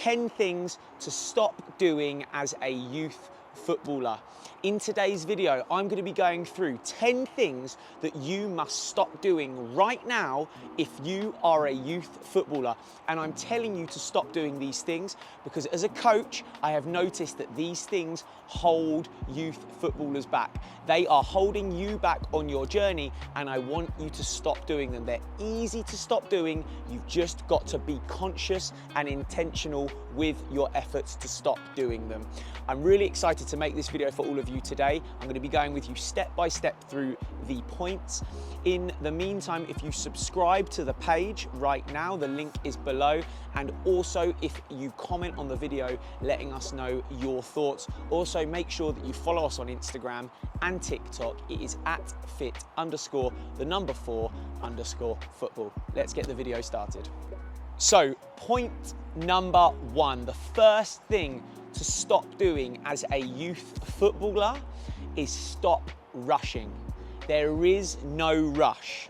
10 things to stop doing as a youth footballer. In today's video, I'm going to be going through 10 things that you must stop doing right now if you are a youth footballer. And I'm telling you to stop doing these things because as a coach, I have noticed that these things hold youth footballers back. They are holding you back on your journey, and I want you to stop doing them. They're easy to stop doing. You've just got to be conscious and intentional with your efforts to stop doing them. I'm really excited to make this video for all of you today. I'm going to be going with you step by step through the points. In the meantime, if you subscribe to the page right now, the link is below. And also, if you comment on the video, letting us know your thoughts. Also, make sure that you follow us on Instagram and TikTok. It is @fit_4_football. Let's get the video started. So, point number one, the first thing to stop doing as a youth footballer is stop rushing. There is no rush.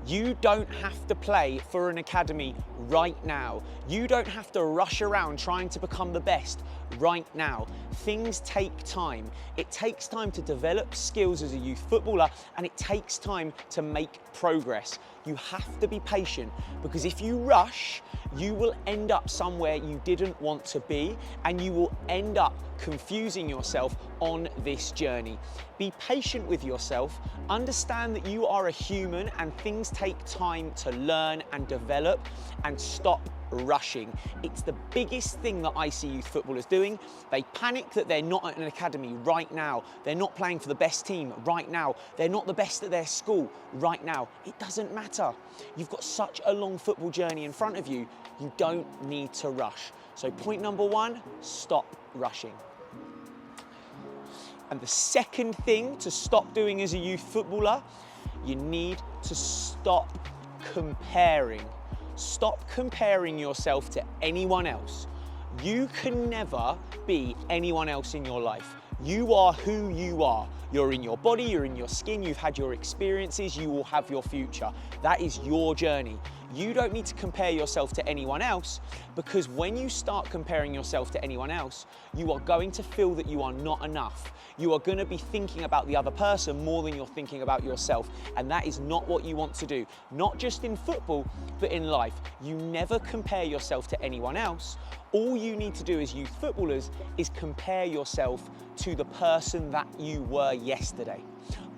You don't have to play for an academy right now. You don't have to rush around trying to become the best right now. Things take time. It takes time to develop skills as a youth footballer, and it takes time to make progress. You have to be patient because if you rush, you will end up somewhere you didn't want to be, and you will end up confusing yourself on this journey. Be patient with yourself. Understand that you are a human and things take time to learn and develop, and stop rushing. It's the biggest thing that I see youth footballers doing. They panic that they're not at an academy right now. They're not playing for the best team right now. They're not the best at their school right now. It doesn't matter. You've got such a long football journey in front of you. You don't need to rush. So point number one, stop rushing. And the second thing to stop doing as a youth footballer, you need to stop comparing. Stop comparing yourself to anyone else. You can never be anyone else in your life. You are who you are. You're in your body, you're in your skin, you've had your experiences, you will have your future. That is your journey. You don't need to compare yourself to anyone else, because when you start comparing yourself to anyone else, you are going to feel that you are not enough. You are going to be thinking about the other person more than you're thinking about yourself. And that is not what you want to do. Not just in football, but in life. You never compare yourself to anyone else. All you need to do as youth footballers is compare yourself to the person that you were yesterday.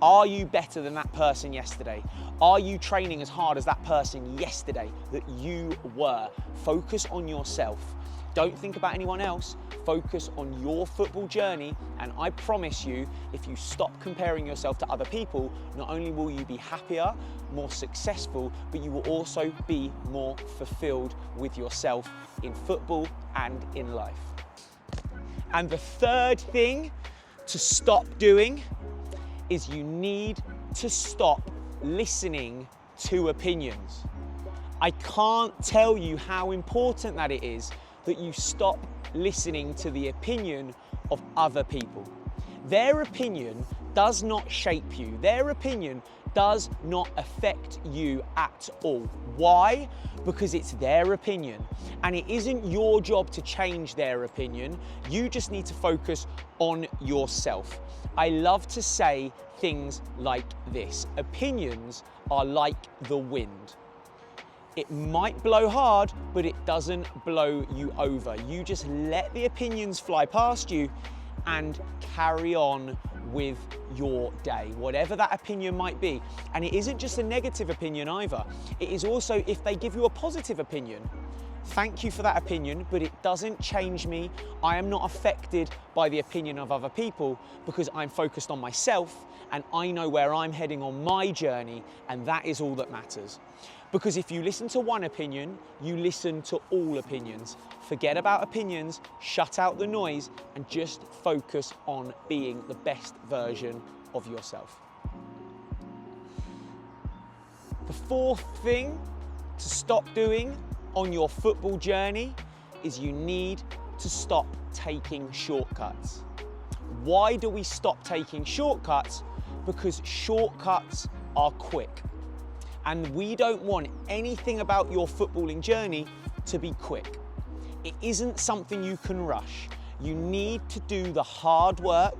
Are you better than that person yesterday? Are you training as hard as that person yesterday that you were? Focus on yourself. Don't think about anyone else. Focus on your football journey, and I promise you, if you stop comparing yourself to other people, not only will you be happier, more successful, but you will also be more fulfilled with yourself in football and in life. And the third thing to stop doing is you need to stop listening to opinions. I can't tell you how important that it is that you stop listening to the opinion of other people. Their opinion does not shape you. Their opinion does not affect you at all. Why? Because it's their opinion, and it isn't your job to change their opinion. You just need to focus on yourself. I love to say things like this: opinions are like the wind. It might blow hard, but it doesn't blow you over. You just let the opinions fly past you and carry on with your day, whatever that opinion might be. And it isn't just a negative opinion either. It is also, if they give you a positive opinion, thank you for that opinion, but it doesn't change me. I am not affected by the opinion of other people because I'm focused on myself and I know where I'm heading on my journey, and that is all that matters. Because if you listen to one opinion, you listen to all opinions. Forget about opinions, shut out the noise, and just focus on being the best version of yourself. The fourth thing to stop doing on your football journey is you need to stop taking shortcuts. Why do we stop taking shortcuts? Because shortcuts are quick. And we don't want anything about your footballing journey to be quick. It isn't something you can rush. You need to do the hard work,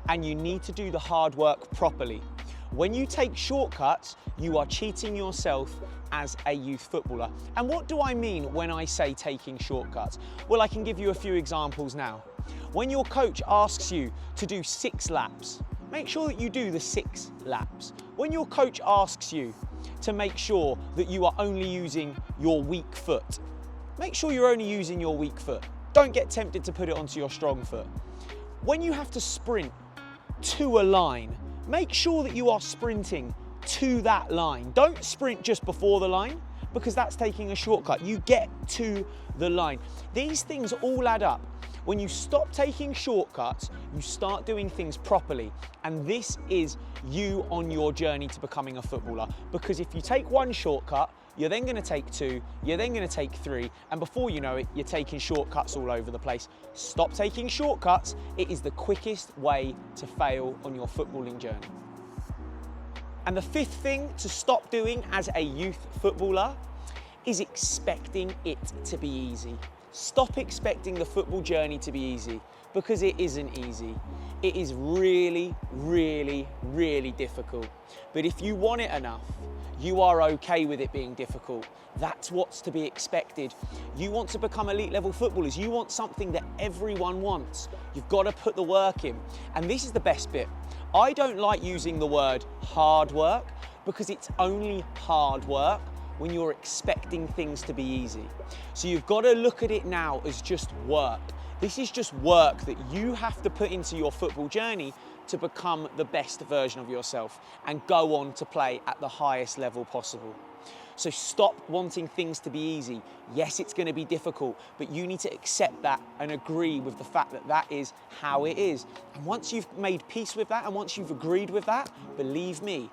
and you need to do the hard work properly. When you take shortcuts, you are cheating yourself as a youth footballer. And what do I mean when I say taking shortcuts? Well, I can give you a few examples now. When your coach asks you to do 6 laps, make sure that you do the 6 laps. When your coach asks you to make sure that you are only using your weak foot, make sure you're only using your weak foot. Don't get tempted to put it onto your strong foot. When you have to sprint to a line, make sure that you are sprinting to that line. Don't sprint just before the line, because that's taking a shortcut. You get to the line. These things all add up. When you stop taking shortcuts, you start doing things properly. And this is you on your journey to becoming a footballer. Because if you take one shortcut, you're then going to take 2, you're then going to take 3, and before you know it, you're taking shortcuts all over the place. Stop taking shortcuts. It is the quickest way to fail on your footballing journey. And the 5th thing to stop doing as a youth footballer is expecting it to be easy. Stop expecting the football journey to be easy, because it isn't easy. It is really, really, really difficult. But if you want it enough, you are okay with it being difficult. That's what's to be expected. You want to become elite level footballers. You want something that everyone wants. You've got to put the work in. And this is the best bit. I don't like using the word hard work, because it's only hard work when you're expecting things to be easy. So you've got to look at it now as just work. This is just work that you have to put into your football journey to become the best version of yourself and go on to play at the highest level possible. So stop wanting things to be easy. Yes, it's going to be difficult, but you need to accept that and agree with the fact that that is how it is. And once you've made peace with that, and once you've agreed with that, believe me,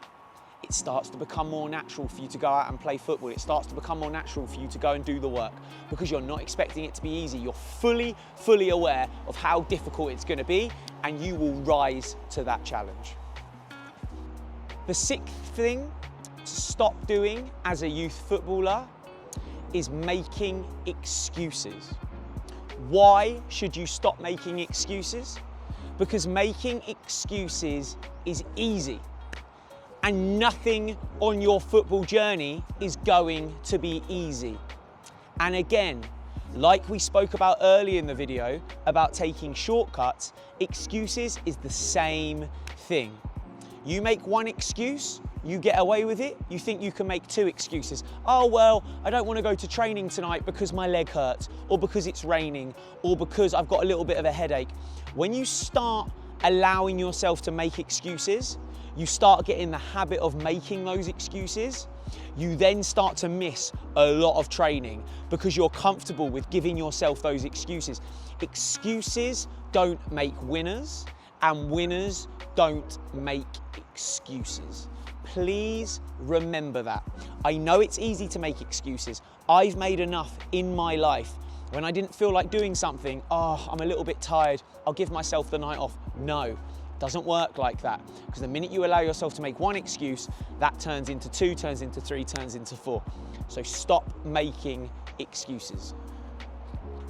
it starts to become more natural for you to go out and play football. It starts to become more natural for you to go and do the work, because you're not expecting it to be easy. You're fully aware of how difficult it's going to be, and you will rise to that challenge. The 6th thing to stop doing as a youth footballer is making excuses. Why should you stop making excuses? Because making excuses is easy. And nothing on your football journey is going to be easy. And again, like we spoke about earlier in the video about taking shortcuts, excuses is the same thing. You make one excuse, you get away with it. You think you can make 2 excuses. Oh, well, I don't want to go to training tonight because my leg hurts, or because it's raining, or because I've got a little bit of a headache. When you start allowing yourself to make excuses, you start getting the habit of making those excuses, you then start to miss a lot of training because you're comfortable with giving yourself those excuses. Excuses don't make winners, and winners don't make excuses. Please remember that. I know it's easy to make excuses. I've made enough in my life. When I didn't feel like doing something, oh, I'm a little bit tired, I'll give myself the night off. No. Doesn't work like that, because the minute you allow yourself to make one excuse, that turns into 2, turns into 3, turns into 4. So stop making excuses.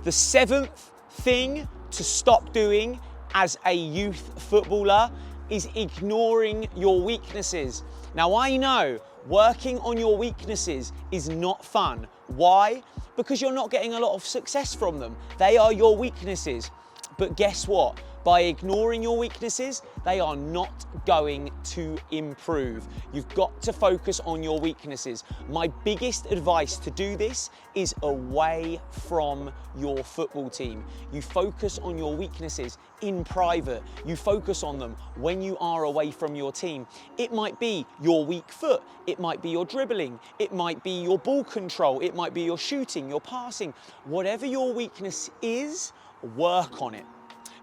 The 7th thing to stop doing as a youth footballer is ignoring your weaknesses. Now, I know working on your weaknesses is not fun. Why? Because you're not getting a lot of success from them. They are your weaknesses. But guess what? By ignoring your weaknesses, they are not going to improve. You've got to focus on your weaknesses. My biggest advice to do this is away from your football team. You focus on your weaknesses in private. You focus on them when you are away from your team. It might be your weak foot. It might be your dribbling. It might be your ball control. It might be your shooting, your passing. Whatever your weakness is, work on it,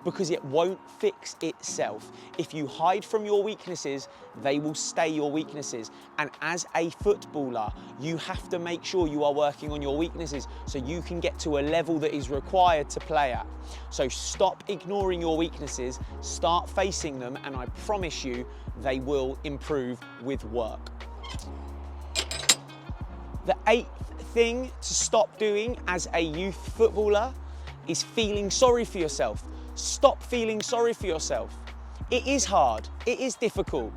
because it won't fix itself. If you hide from your weaknesses, they will stay your weaknesses. And as a footballer, you have to make sure you are working on your weaknesses so you can get to a level that is required to play at. So stop ignoring your weaknesses, start facing them, and I promise you, they will improve with work. The 8th thing to stop doing as a youth footballer is feeling sorry for yourself. Stop feeling sorry for yourself. It is hard, it is difficult.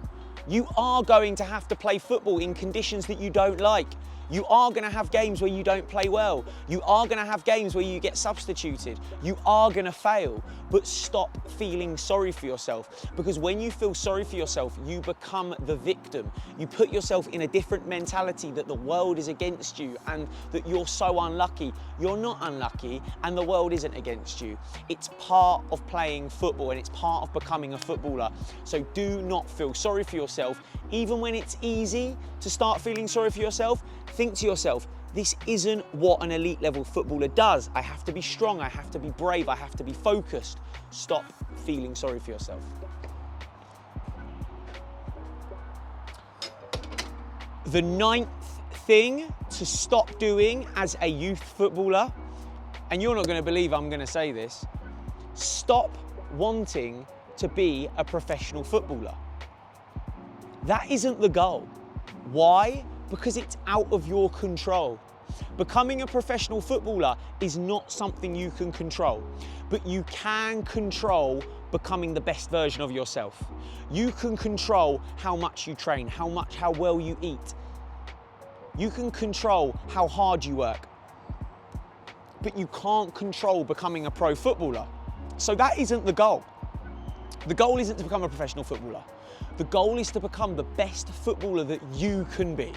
You are going to have to play football in conditions that you don't like. You are going to have games where you don't play well. You are going to have games where you get substituted. You are going to fail, but stop feeling sorry for yourself, because when you feel sorry for yourself, you become the victim. You put yourself in a different mentality that the world is against you and that you're so unlucky. You're not unlucky and the world isn't against you. It's part of playing football and it's part of becoming a footballer. So do not feel sorry for yourself. Even when it's easy to start feeling sorry for yourself, think to yourself, this isn't what an elite level footballer does. I have to be strong, I have to be brave, I have to be focused. Stop feeling sorry for yourself. The 9th thing to stop doing as a youth footballer, and you're not going to believe I'm going to say this, stop wanting to be a professional footballer. That isn't the goal. Why? Because it's out of your control. Becoming a professional footballer is not something you can control, but you can control becoming the best version of yourself. You can control how much you train, how well you eat. You can control how hard you work, but you can't control becoming a pro footballer. So that isn't the goal. The goal isn't to become a professional footballer. The goal is to become the best footballer that you can be.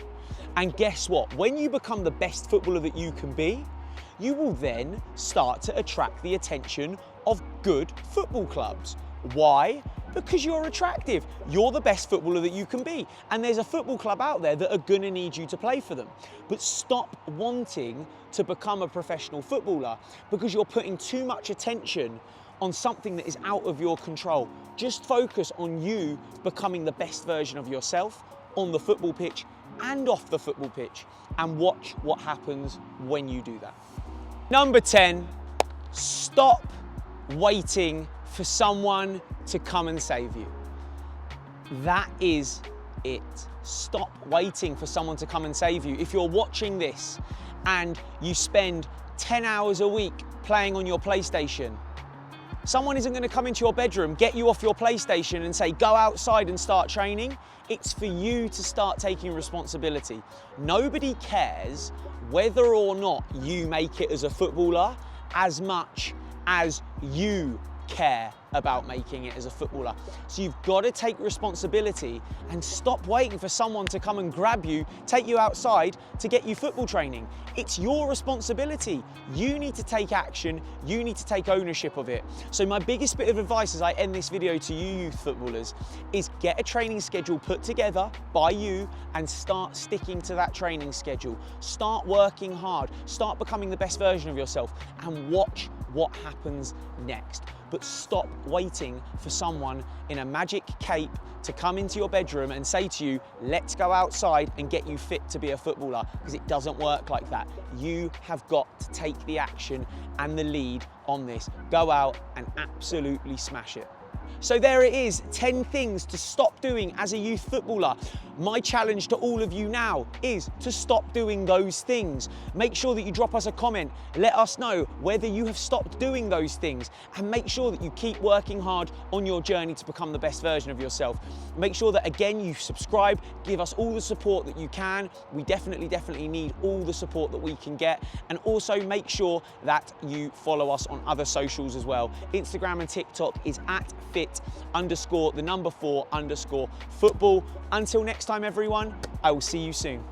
And guess what? When you become the best footballer that you can be, you will then start to attract the attention of good football clubs. Why? Because you're attractive. You're the best footballer that you can be. And there's a football club out there that are going to need you to play for them. But stop wanting to become a professional footballer because you're putting too much attention on something that is out of your control. Just focus on you becoming the best version of yourself on the football pitch and off the football pitch, and watch what happens when you do that. Number 10, stop waiting for someone to come and save you. That is it. Stop waiting for someone to come and save you. If you're watching this and you spend 10 hours a week playing on your PlayStation, someone isn't going to come into your bedroom, get you off your PlayStation and say, go outside and start training. It's for you to start taking responsibility. Nobody cares whether or not you make it as a footballer as much as you care about making it as a footballer. So you've got to take responsibility and stop waiting for someone to come and grab you, take you outside to get you football training. It's your responsibility. You need to take action. You need to take ownership of it. So my biggest bit of advice as I end this video to you youth footballers is get a training schedule put together by you and start sticking to that training schedule. Start working hard. Start becoming the best version of yourself and watch what happens next. But stop waiting for someone in a magic cape to come into your bedroom and say to you, let's go outside and get you fit to be a footballer, because it doesn't work like that. You have got to take the action and the lead on this. Go out and absolutely smash it. So there it is, 10 things to stop doing as a youth footballer. My challenge to all of you now is to stop doing those things. Make sure that you drop us a comment. Let us know whether you have stopped doing those things, and make sure that you keep working hard on your journey to become the best version of yourself. Make sure that, again, you subscribe, give us all the support that you can. We definitely need all the support that we can get. And also make sure that you follow us on other socials as well. Instagram and TikTok is @fit_4_football. Until next time, everyone, I will see you soon.